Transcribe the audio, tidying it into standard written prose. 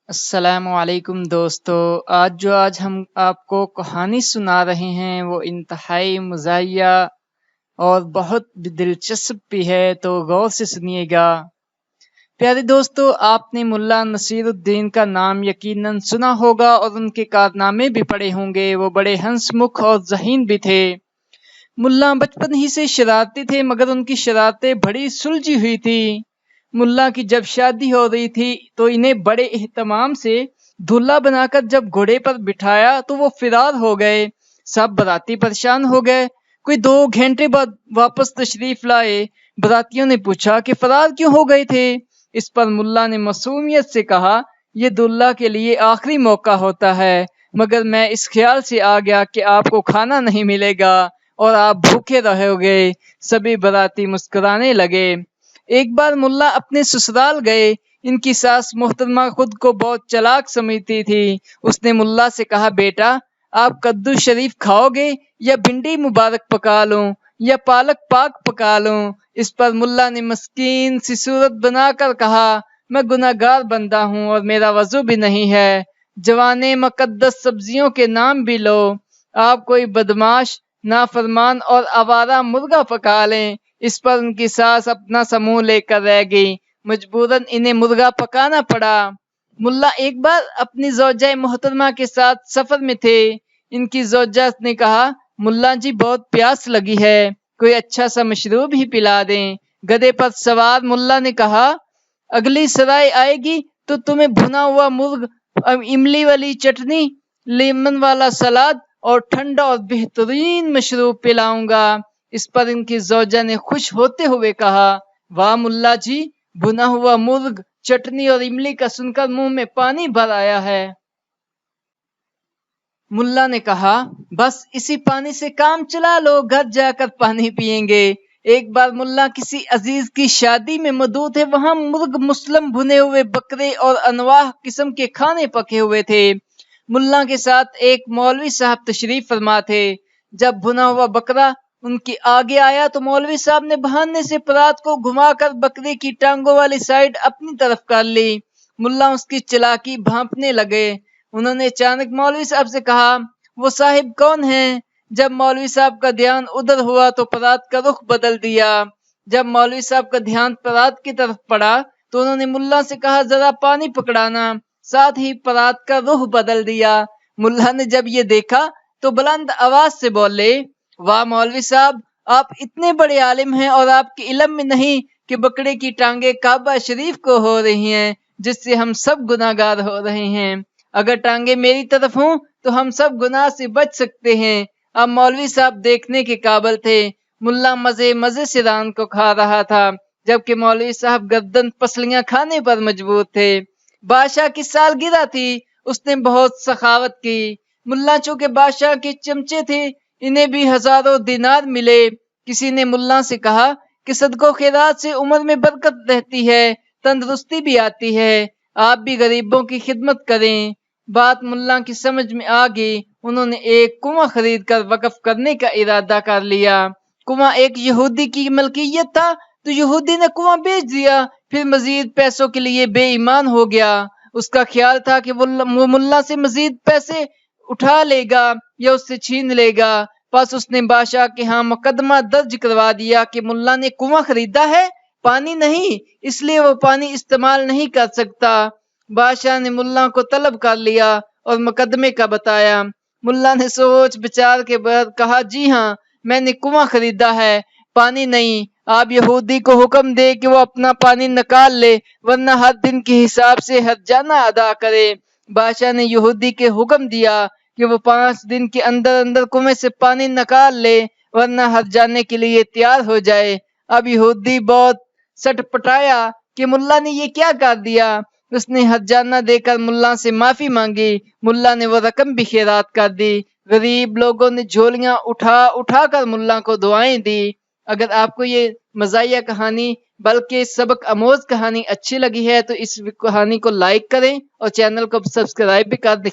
السلام علیکم دوستو، آج ہم آپ کو کہانی سنا رہے ہیں، وہ انتہائی مزاحیہ اور بہت دلچسپ بھی ہے، تو غور سے سنیے گا۔ پیارے دوستو، آپ نے ملا نصیر الدین کا نام یقیناً سنا ہوگا اور ان کے کارنامے بھی پڑھے ہوں گے۔ وہ بڑے ہنس مکھ اور ذہین بھی تھے۔ ملا بچپن ہی سے شرارتی تھے، مگر ان کی شرارتیں بڑی سلجھی ہوئی تھی۔ ملا کی جب شادی ہو رہی تھی تو انہیں بڑے اہتمام سے دلہا بنا کر جب گھوڑے پر بٹھایا تو وہ فرار ہو گئے۔ سب باراتی پریشان ہو گئے۔ کوئی 2 گھنٹے بعد واپس تشریف لائے۔ براتیوں نے پوچھا کہ فرار کیوں ہو گئے تھے؟ اس پر ملا نے معصومیت سے کہا، یہ دلہا کے لیے آخری موقع ہوتا ہے، مگر میں اس خیال سے آ گیا کہ آپ کو کھانا نہیں ملے گا اور آپ بھوکے رہو گے۔ سبھی باراتی مسکرانے لگے۔ ایک بار ملا اپنے سسرال گئے۔ ان کی ساس محترمہ خود کو بہت چالاک سمجھتی تھی۔ اس نے ملا سے کہا، بیٹا آپ کدو شریف کھاؤ گے یا بھنڈی مبارک پکا لوں یا پالک پاک پکا لوں؟ اس پر ملا نے مسکین سی صورت بنا کر کہا، میں گناہگار بندہ ہوں اور میرا وضو بھی نہیں ہے، جوانے مقدس سبزیوں کے نام بھی لو۔ آپ کوئی بدماش، نافرمان اور آوارہ مرغا پکا لیں۔ اس پر ان کی ساس اپنا سموں لے کر رہ گئی۔ مجبوراً انہیں مرغا پکانا پڑا۔ ملا ایک بار اپنی زوجہ محترمہ کے ساتھ سفر میں تھے۔ ان کی زوجہ نے کہا، ملا جی بہت پیاس لگی ہے، کوئی اچھا سا مشروب ہی پلا دیں۔ گدھے پر سوار ملا نے کہا، اگلی سرائے آئے گی تو تمہیں بھنا ہوا مرغ، املی والی چٹنی، لیمن والا سلاد اور ٹھنڈا اور بہترین مشروب پلاؤں گا۔ اس پر ان کی زوجہ نے خوش ہوتے ہوئے کہا، واہ ملا جی، بھنا ہوا مرغ، چٹنی اور املی کا سن کر منہ میں پانی بھر آیا ہے۔ ملا نے کہا، بس اسی پانی سے کام چلا لو، گھر جا کر پانی پیئیں گے۔ ایک بار ملا کسی عزیز کی شادی میں مدعو تھے۔ وہاں مرغ مسلم، بھنے ہوئے بکرے اور انواع قسم کے کھانے پکے ہوئے تھے۔ ملا کے ساتھ ایک مولوی صاحب تشریف فرما تھے۔ جب بھنا ہوا بکرا ان کے آگے آیا تو مولوی صاحب نے بہانے سے پرات کو گھما کر بکری کی ٹانگوں والی سائیڈ اپنی طرف کر لی۔ ملا اس کی چالاکی بھانپنے لگے۔ انہوں نے اچانک مولوی صاحب سے کہا، وہ صاحب کون ہیں؟ جب مولوی صاحب کا دھیان ادھر ہوا تو پرات کا رخ بدل دیا۔ جب مولوی صاحب کا دھیان پرات کی طرف پڑا تو انہوں نے ملا سے کہا، ذرا پانی پکڑانا، ساتھ ہی پرات کا رخ بدل دیا۔ ملا نے جب یہ دیکھا تو بلند آواز سے بولے، واہ مولوی صاحب، آپ اتنے بڑے عالم ہیں اور آپ کے علم میں نہیں کہ بکرے کی ٹانگیں کعبہ شریف کو ہو رہی ہیں، جس سے ہم سب گناہگار ہو رہے ہیں۔ اگر ٹانگیں میری طرف ہوں تو ہم سب گناہ سے بچ سکتے ہیں۔ اب مولوی صاحب دیکھنے کے قابل تھے۔ ملا مزے مزے سے ران کو کھا رہا تھا، جبکہ مولوی صاحب گردن پسلیاں کھانے پر مجبور تھے۔ بادشاہ کی سالگرہ تھی، اس نے بہت سخاوت کی۔ ملا چونکہ بادشاہ کے چمچے تھے، انہیں بھی ہزاروں دینار ملے۔ کسی نے ملا سے کہا کہ صدقہ و خیرات سے عمر میں برکت رہتی ہے، تندرستی بھی آتی ہے، آپ بھی غریبوں کی خدمت کریں۔ بات ملا کی سمجھ میں آ گئی۔ انہوں نے ایک کنواں خرید کر وقف کرنے کا ارادہ کر لیا۔ کنواں ایک یہودی کی ملکیت تھا تو یہودی نے کنواں بیچ دیا، پھر مزید پیسوں کے لیے بے ایمان ہو گیا۔ اس کا خیال تھا کہ وہ ملا سے مزید پیسے اٹھا لے گا یا اس سے چھین لے گا۔ بس اس نے بادشاہ کے ہاں مقدمہ درج کروا دیا کہ ملا نے کنواں خریدا ہے، پانی نہیں، اس لیے وہ پانی استعمال نہیں کر سکتا۔ بادشاہ نے ملا کو طلب کر لیا اور مقدمے کا بتایا۔ ملا نے سوچ بچار کے بعد کہا، جی ہاں، میں نے کنواں خریدا ہے، پانی نہیں۔ آپ یہودی کو حکم دے کہ وہ اپنا پانی نکال لے، ورنہ ہر دن کے حساب سے ہرجانہ ادا کرے۔ بادشاہ نے یہودی کے حکم دیا کہ وہ 5 دن کے اندر اندر کنویں سے پانی نکال لے، ورنہ ہرجانے کے لیے تیار ہو جائے۔ اب یہودی بہت سٹ پٹایا کہ ملا نے یہ کیا کر دیا۔ اس نے ہرجانہ دے کر ملا سے معافی مانگی۔ ملا نے وہ رقم بھی خیرات کر دی۔ غریب لوگوں نے جھولیاں اٹھا اٹھا کر ملا کو دعائیں دی۔ اگر آپ کو یہ مزاحیہ کہانی بلکہ سبق آموز کہانی اچھی لگی ہے تو اس کہانی کو لائک کریں اور چینل کو سبسکرائب بھی کر دیں۔